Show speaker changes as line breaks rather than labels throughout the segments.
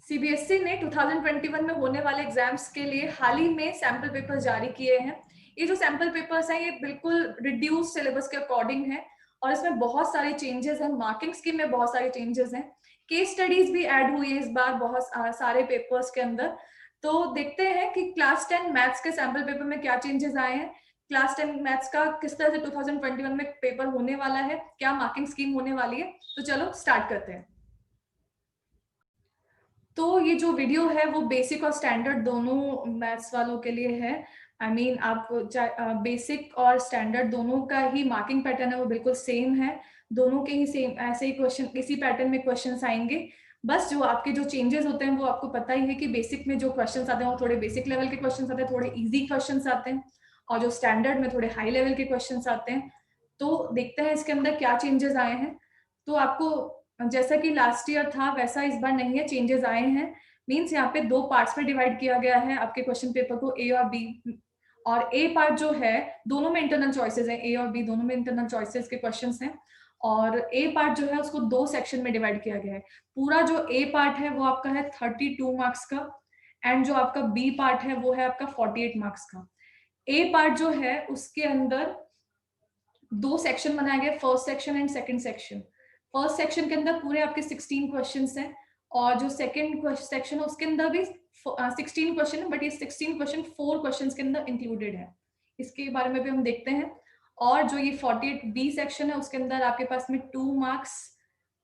CBSE ने 2021 में होने वाले एग्जाम्स के लिए हाल ही में सैम्पल पेपर जारी किए हैं। ये जो सैम्पल पेपर्स हैं ये बिल्कुल रिड्यूस सिलेबस के अकॉर्डिंग है और इसमें बहुत सारे चेंजेस हैं। मार्किंग स्कीम में बहुत सारे चेंजेस हैं। केस स्टडीज भी ऐड हुई है इस बार बहुत सारे पेपर्स के अंदर। तो देखते हैं कि क्लास 10 मैथ्स के सैम्पल पेपर में क्या चेंजेस आए हैं। क्लास 10 मैथ्स का किस तरह से 2021 में पेपर होने वाला है, क्या मार्किंग स्कीम होने वाली है। तो चलो स्टार्ट करते हैं। तो ये जो वीडियो है वो बेसिक और स्टैंडर्ड दोनों मैथ्स वालों के लिए है। आई मीन आप बेसिक और स्टैंडर्ड दोनों का ही मार्किंग पैटर्न है वो बिल्कुल सेम है। दोनों के ही सेम ऐसे ही क्वेश्चन इसी पैटर्न में क्वेश्चंस आएंगे। बस जो आपके जो चेंजेस होते हैं वो आपको पता ही है कि बेसिक में जो क्वेश्चंस आते हैं वो थोड़े बेसिक लेवल के क्वेश्चंस आते हैं, थोड़े इजी क्वेश्चंस आते हैं, और जो स्टैंडर्ड में थोड़े हाई लेवल के क्वेश्चंस आते हैं। तो देखते हैं इसके अंदर क्या चेंजेस आए हैं। तो आपको जैसा कि लास्ट ईयर था वैसा इस बार नहीं है, चेंजेस आए हैं। मीन्स यहाँ पे दो पार्ट्स में डिवाइड किया गया है आपके क्वेश्चन पेपर को, ए और बी। और ए पार्ट जो है दोनों में इंटरनल चॉइसेस हैं, ए और बी दोनों में इंटरनल चॉइसेस के क्वेश्चंस हैं। और ए पार्ट जो है उसको दो सेक्शन में डिवाइड किया गया है। पूरा जो ए पार्ट है वो आपका है 32 मार्क्स का, एंड जो आपका बी पार्ट है वो है आपका 48 मार्क्स का। ए पार्ट जो है उसके अंदर दो सेक्शन बनाए गए, first section and second section. First section के अंदर पूरे आपके 16 क्वेश्चंस हैं, और जो सेकंड सेक्शन है उसके अंदर भी 16 क्वेश्चन है, बट ये 16 क्वेश्चन 4 क्वेश्चंस के अंदर इंक्लूडेड है। इसके बारे में भी हम देखते हैं। और जो ये 48 बी सेक्शन है उसके अंदर आपके पास में 2 मार्क्स,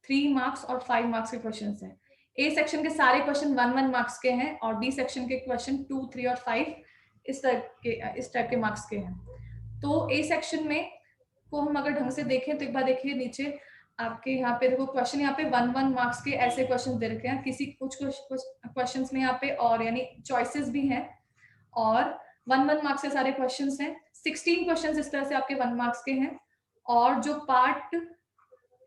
3 मार्क्स और 5 मार्क्स के क्वेश्चन हैं। ए सेक्शन के सारे क्वेश्चन 1-1 मार्क्स के हैं, और बी सेक्शन के क्वेश्चन 2, 3 और 5 इस टाइप के मार्क्स के हैं। तो ए सेक्शन में को हम अगर ढंग से देखें तो एक बार देखिए नीचे आपके यहाँ पे देखो क्वेश्चन यहाँ पे 1-1 मार्क्स के ऐसे क्वेश्चन दे रखे हैं। किसी कुछ क्वेश्चंस में यहाँ पे और यानी चॉइसेस भी हैं, और 1-1 मार्क्स के सारे क्वेश्चंस हैं। 16 क्वेश्चंस इस तरह से आपके 1 मार्क्स के हैं। और जो पार्ट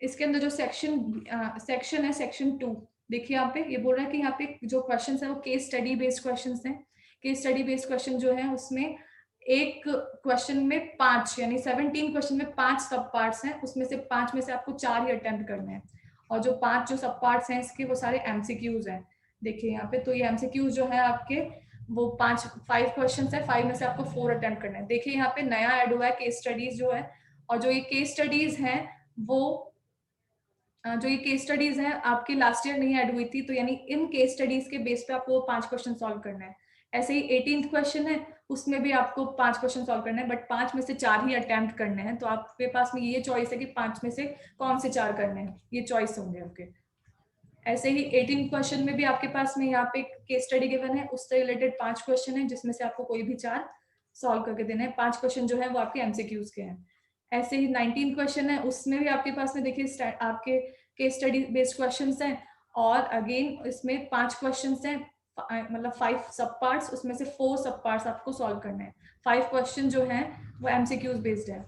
इसके अंदर जो सेक्शन है सेक्शन 2, देखिए यहाँ पे ये बोल रहा है कि यहाँ पे जो क्वेश्चन है वो केस स्टडी बेस्ड क्वेश्चन हैं। केस स्टडी बेस्ड क्वेश्चन जो है उसमें एक क्वेश्चन में 5 यानी 17 क्वेश्चन में 5 सब पार्ट्स हैं, उसमें से 5 में से आपको 4 ही अटेम्प्ट करने हैं। और जो 5 जो सब पार्ट्स हैं इसके वो सारे एमसीक्यूज हैं। देखिए यहाँ पे तो ये एमसीक्यूज जो है आपके वो 5 क्वेश्चन है, 5 में से आपको 4 अटेम्प्ट करने हैं। देखिए यहाँ पे नया ऐड हुआ है केस स्टडीज जो है, और जो ये केस स्टडीज हैं वो जो ये केस स्टडीज हैं आपकी लास्ट ईयर नहीं ऐड हुई थी, तो यानी इन केस स्टडीज के बेस पे आपको 5 क्वेश्चन सॉल्व करना है। ऐसे ही 18th क्वेश्चन है उसमें भी आपको 5 क्वेश्चन सॉल्व करना है, बट 5 में से 4 ही अटेम्प्ट करने हैं। तो आपके पास में ये चॉइस है कि 5 में से कौन से 4 करने हैं, ये चॉइस होंगे आपके। ऐसे ही 18 क्वेश्चन में भी आपके पास में यहाँ पे केस स्टडी गिवन है, उससे रिलेटेड 5 क्वेश्चन है जिसमें से आपको कोई भी 4 सॉल्व करके देना है। 5 क्वेश्चन जो है वो आपके एमसीक्यूज के हैं। ऐसे ही 19 क्वेश्चन है उसमें भी आपके पास में देखिए आपके केस स्टडी बेस्ड क्वेश्चंस हैं, और अगेन इसमें 5 क्वेश्चंस हैं, मतलब 5 सब पार्ट्स, उसमें से 4 सब पार्ट्स आपको सॉल्व करने हैं। 5 क्वेश्चन जो हैं वो एमसीक्यूज बेस्ड है।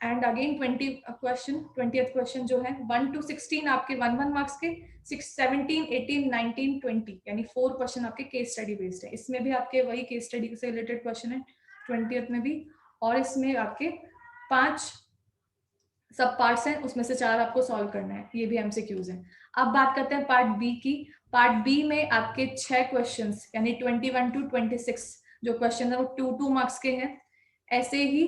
एंड अगेन 20th क्वेश्चन जो है 1 to 16 आपके 1-1 मार्क्स के, 17, 18, 19, 20 यानी 4 क्वेश्चन आपके केस स्टडी बेस्ड है। इसमें भी आपके वही केस स्टडी से रिलेटेड क्वेश्चन है 20th में भी, और इसमें आपके 5 सब पार्ट्स हैं, उसमें से 4 आपको सॉल्व करना है, ये भी एमसीक्यूज हैं। अब बात करते हैं पार्ट बी की। पार्ट बी में आपके 6 क्वेश्चंस यानी 21 to 26 जो क्वेश्चन है वो 2-2 मार्क्स के हैं। ऐसे ही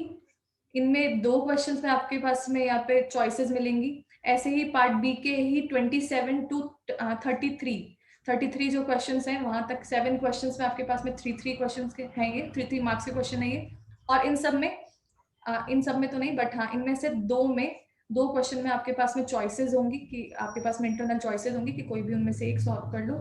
इनमें 2 क्वेश्चंस में आपके पास में यहाँ पे चॉइसेस मिलेंगी। ऐसे ही पार्ट बी के ही 27 to 33 जो क्वेश्चंस हैं वहां तक 7 क्वेश्चंस में आपके पास में 3-3 क्वेश्चंस के हैं, ये 3-3 मार्क्स के क्वेश्चन है ये। और इन सब में तो नहीं, बट हाँ इनमें से 2 क्वेश्चन में आपके पास में चॉइसेस होंगी कि आपके पास में इंटरनल चॉइसेस होंगी कि कोई भी उनमें से एक सॉल्व कर लो।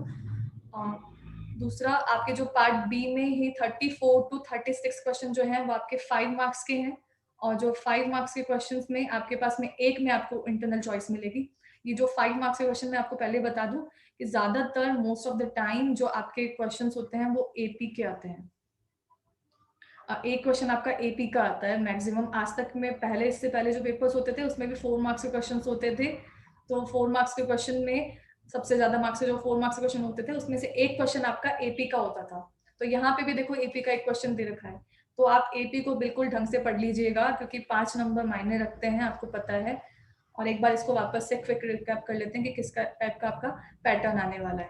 दूसरा आपके जो पार्ट बी में ही 34 to 36 क्वेश्चन जो है वो आपके 5 मार्क्स के हैं, और जो 5 मार्क्स के क्वेश्चंस में आपके पास में एक में आपको इंटरनल चॉइस मिलेगी। ये जो 5 मार्क्स के क्वेश्चन मैं आपको पहले बता दूं कि ज्यादातर मोस्ट ऑफ द टाइम जो आपके क्वेश्चंस होते हैं वो एपी के आते हैं। एक क्वेश्चन आपका एपी का आता है मैक्सिमम। आज तक में पहले इससे पहले जो पेपर्स होते थे उसमें भी 4 मार्क्स के क्वेश्चंस होते थे। तो 4 मार्क्स के क्वेश्चन में सबसे ज्यादा मार्क्स के जो 4 मार्क्स के क्वेश्चन होते थे उसमें से एक क्वेश्चन आपका एपी का होता था। तो यहाँ पे भी देखो एपी का एक क्वेश्चन दे रखा है, तो आप एपी को बिल्कुल ढंग से पढ़ लीजिएगा क्योंकि 5 नंबर मायने रखते हैं, आपको पता है। और एक बार इसको वापस से क्विक रिकैप कर लेते हैं कि किस टाइप का आपका पैटर्न आने वाला है।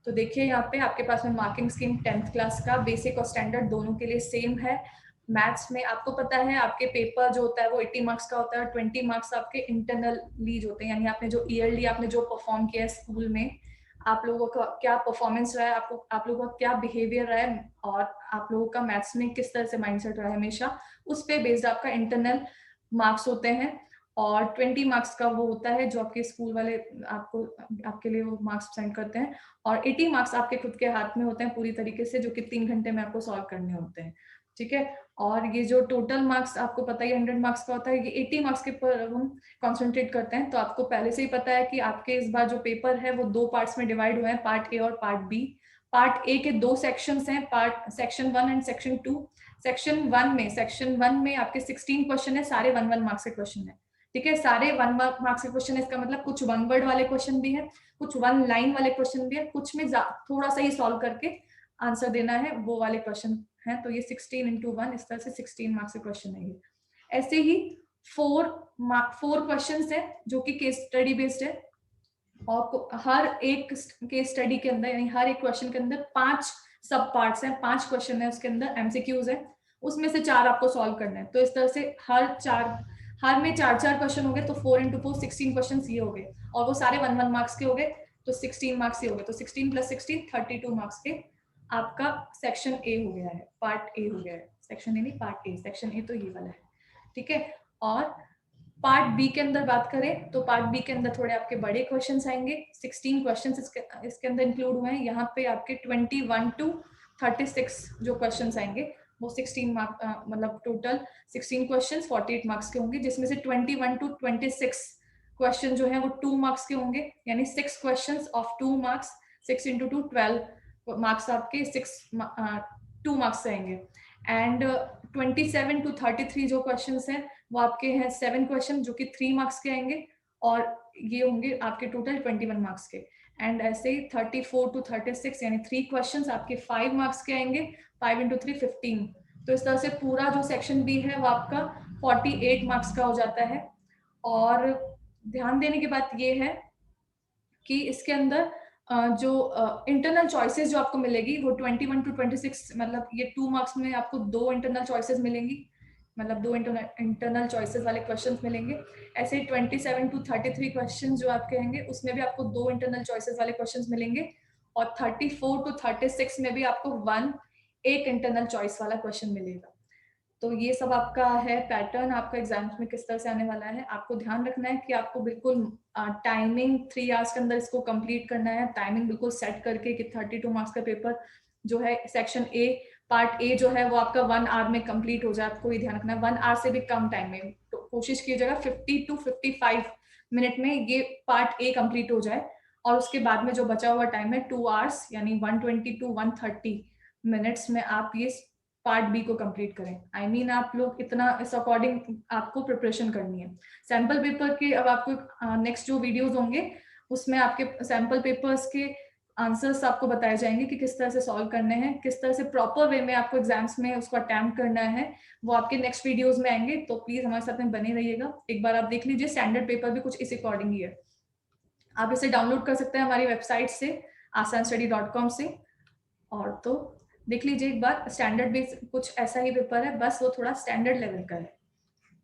तो देखिए यहाँ पे आपके पास में मार्किंग स्कीम 10th क्लास का बेसिक और स्टैंडर्ड दोनों के लिए सेम है। मैथ्स में आपको पता है आपके पेपर जो होता है वो 80 मार्क्स का होता है, 20 मार्क्स आपके इंटरनली जो होते हैं, यानी आपने जो ईयरली आपने जो परफॉर्म किया है स्कूल में, आप लोगों का क्या परफॉर्मेंस रहा है, आपको आप लोगों का क्या बिहेवियर रहा है, और आप लोगों का मैथ्स में किस तरह से माइंडसेट रहा है हमेशा, उस पे बेस्ड आपका इंटरनल मार्क्स होते हैं। और 20 मार्क्स का वो होता है जो आपके स्कूल वाले आपको आपके लिए वो मार्क्स सेंड करते हैं, और 80 मार्क्स आपके खुद के हाथ में होते हैं पूरी तरीके से, जो कि 3 घंटे में आपको सॉल्व करने होते हैं। ठीक है, और ये जो टोटल मार्क्स आपको पता है 100 मार्क्स का होता है, ये 80 मार्क्स के ऊपर हम कॉन्सेंट्रेट करते हैं। तो आपको पहले से ही पता है कि आपके इस बार जो पेपर है वो 2 पार्ट्स में डिवाइड हुए हैं, पार्ट ए और पार्ट बी। पार्ट ए के 2 सेक्शंस हैं, part section 1 and section 2। Section one में आपके 16 क्वेश्चन है, सारे 1 मार्क्स के क्वेश्चन है। ठीक है, सारे 1 मार्क्स के क्वेश्चन है, इसका मतलब कुछ 1 वर्ड वाले क्वेश्चन भी है, कुछ 1 लाइन वाले क्वेश्चन भी है, कुछ में थोड़ा सा ही सॉल्व करके आंसर देना है, वो वाले क्वेश्चन है। तो ये 16 into 1 इस तरह से 16 मार्क्स के क्वेश्चन है ये। ऐसे ही 4 क्वेश्चन है जो कि केस स्टडी बेस्ड है, और हर एक केस स्टडी के अंदर यानी हर एक क्वेश्चन के अंदर 5 सब पार्ट्स हैं, 5 क्वेश्चन है उसके अंदर, एमसीक्यूज है, उसमें से 4 आपको सॉल्व करना है। तो इस तरह से हर में 4 क्वेश्चन हो गए, तो 4 into 4 16 क्वेश्चन ये हो गए, और वो सारे 1 मार्क्स के हो गए, तो 16 मार्क्स ये हो गए, तो 16 + 16 32 मार्क्स के आपका सेक्शन ए हो गया है, पार्ट ए हो गया है, सेक्शन ए नहीं पार्ट ए, सेक्शन ए तो ये वाला है। ठीक है, और पार्ट बी के अंदर बात करें तो पार्ट बी के अंदर थोड़े आपके बड़े क्वेश्चंस आएंगे, 16 क्वेश्चंस इसके अंदर इंक्लूड हुए हैं। यहाँ पे आपके 21 to 36 जो क्वेश्चंस आएंगे वो 16 मार्क मतलब टोटल 16 क्वेश्चंस 48 मार्क्स के होंगे, जिसमें से 21 to 26 क्वेश्चन जो है वो 2 मार्क्स के होंगे, यानी 6 questions of 2 marks, 6 into 2 12 marks आपके 2 मार्क्स आएंगे। एंड 27 to 33 जो क्वेश्चंस हैं वो आपके हैं 7 क्वेश्चन जो कि 3 मार्क्स के आएंगे, और ये होंगे आपके टोटल 21 मार्क्स के। एंड ऐसे ही 34 to 36 यानी 3 क्वेश्चंस आपके 5 मार्क्स के आएंगे, 5 into 3 15। तो इस तरह से पूरा जो सेक्शन बी है वो आपका 48 मार्क्स का हो जाता है। और ध्यान देने की बात ये है कि इसके अंदर जो इंटरनल चॉइसेस जो आपको मिलेगी वो 21 to 26, मतलब ये 2 मार्क्स में आपको 2 इंटरनल चॉइसेस मिलेंगी, मतलब 2 इंटरनल चॉइसेस वाले क्वेश्चंस मिलेंगे। ऐसे ही 27 to 33 क्वेश्चन जो आप कहेंगे उसमें भी आपको 2 इंटरनल चॉइसेस वाले क्वेश्चंस मिलेंगे, और 34 to 36 में भी आपको एक इंटरनल चॉइस वाला क्वेश्चन मिलेगा। तो ये सब आपका है पैटर्न, आपका एग्जाम्स में किस तरह से आने वाला है। आपको ध्यान रखना है कि आपको बिल्कुल टाइमिंग 3 आवर्स के अंदर इसको कंप्लीट करना है, टाइमिंग बिल्कुल सेट करके कि 32 मार्क्स का पेपर जो है सेक्शन ए पार्ट ए जो है वो आपका 1 आवर में कंप्लीट हो जाए। आपको ये ध्यान रखना है 1 आवर से भी कम टाइम में, तो कोशिश कीजिएगा 50 to 55 मिनट में ये पार्ट ए कंप्लीट हो जाए, और उसके बाद में जो बचा हुआ टाइम है 2 आवर्स यानी 120 to 130 मिनट्स में आप ये पार्ट बी को कंप्लीट करें। आई मीन आप लोग इतना इस अकॉर्डिंग आपको प्रिपरेशन करनी है। सैम्पल पेपर के अब आपको नेक्स्ट जो वीडियोस होंगे उसमें आपके सैम्पल पेपर्स के आंसर्स आपको बताए जाएंगे कि किस तरह से सॉल्व करने हैं, किस तरह से प्रॉपर वे में आपको एग्जाम्स में उसको अटेम्प्ट करना है, वो आपके नेक्स्ट वीडियोस में आएंगे। तो प्लीज हमारे साथ में बने रहिएगा। एक बार आप देख लीजिए, स्टैंडर्ड पेपर भी कुछ इस अकॉर्डिंग ही है। आप इसे डाउनलोड कर सकते हैं हमारी वेबसाइट से, asanstudy.com से। और तो देख लीजिए एक बार, स्टैंडर्ड भी कुछ ऐसा ही पेपर है, बस वो थोड़ा स्टैंडर्ड लेवल का है।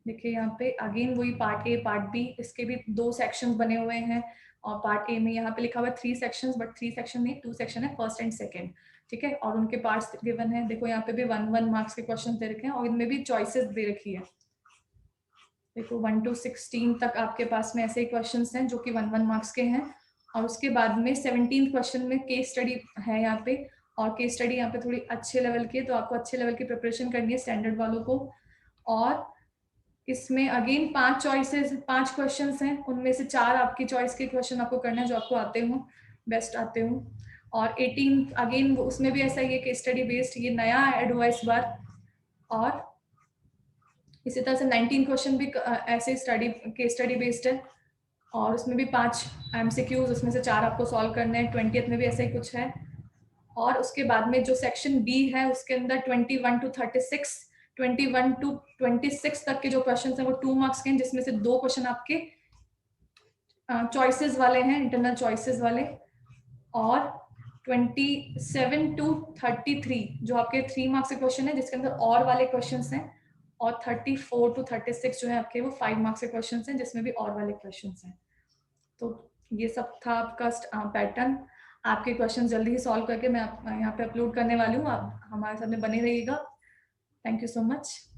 देखिए यहाँ पे अगेन वही पार्ट ए पार्ट बी, इसके भी 2 सेक्शंस बने हुए हैं, और पार्ट ए में यहाँ पे लिखा हुआ है 3 सेक्शंस, बट 3 सेक्शन नहीं 2 सेक्शन है, फर्स्ट एंड सेकंड। ठीक है, और उनके पार्ट्स गिवन है। देखो यहाँ पे भी 1 मार्क्स के क्वेश्चन दे रखे हैं, और इनमें भी चॉइसेस दे रखी है। देखो 1 to 16 तक आपके पास में ऐसे क्वेश्चन हैं जो कि 1 मार्क्स के हैं, और उसके बाद में 17 क्वेश्चन में केस स्टडी है यहाँ पे, और केस स्टडी यहाँ पे थोड़ी अच्छे लेवल की है, तो आपको अच्छे लेवल की प्रिपरेशन करनी है स्टैंडर्ड वालों को। और इसमें अगेन 5 क्वेश्चंस हैं, उनमें से 4 आपकी चॉइस के क्वेश्चन आपको करना है जो आपको आते हो, बेस्ट आते हो। और 18 अगेन उसमें भी ऐसा ही है, केस स्टडी बेस्ड, ये नया ऐड हुआ इस बार। और इसी तरह से 19 क्वेश्चन भी ऐसे केस स्टडी बेस्ड है, और उसमें भी 5 एमसीक्यूज, उसमें से 4 आपको सॉल्व करने हैं। 20th में भी ऐसा ही कुछ है। और उसके बाद में जो सेक्शन बी है उसके अंदर 21 to 36, 21 to 26 तक के जो क्वेश्चन हैं वो 2 मार्क्स के हैं, जिसमें से 2 क्वेश्चन आपके चॉइसेस वाले हैं, इंटरनल चॉइसेस वाले। और 27 to 33 जो आपके 3 मार्क्स के क्वेश्चन है, जिसके अंदर और वाले क्वेश्चन हैं, और 34 to 36 जो है आपके वो 5 मार्क्स के क्वेश्चन हैं, जिसमें भी और वाले क्वेश्चन हैं। तो ये सब था आपका पैटर्न। आपके क्वेश्चन जल्दी ही सॉल्व करके मैं यहाँ पे अपलोड करने वाली हूँ। आप हमारे साथ में बने रहिएगा। Thank you so much.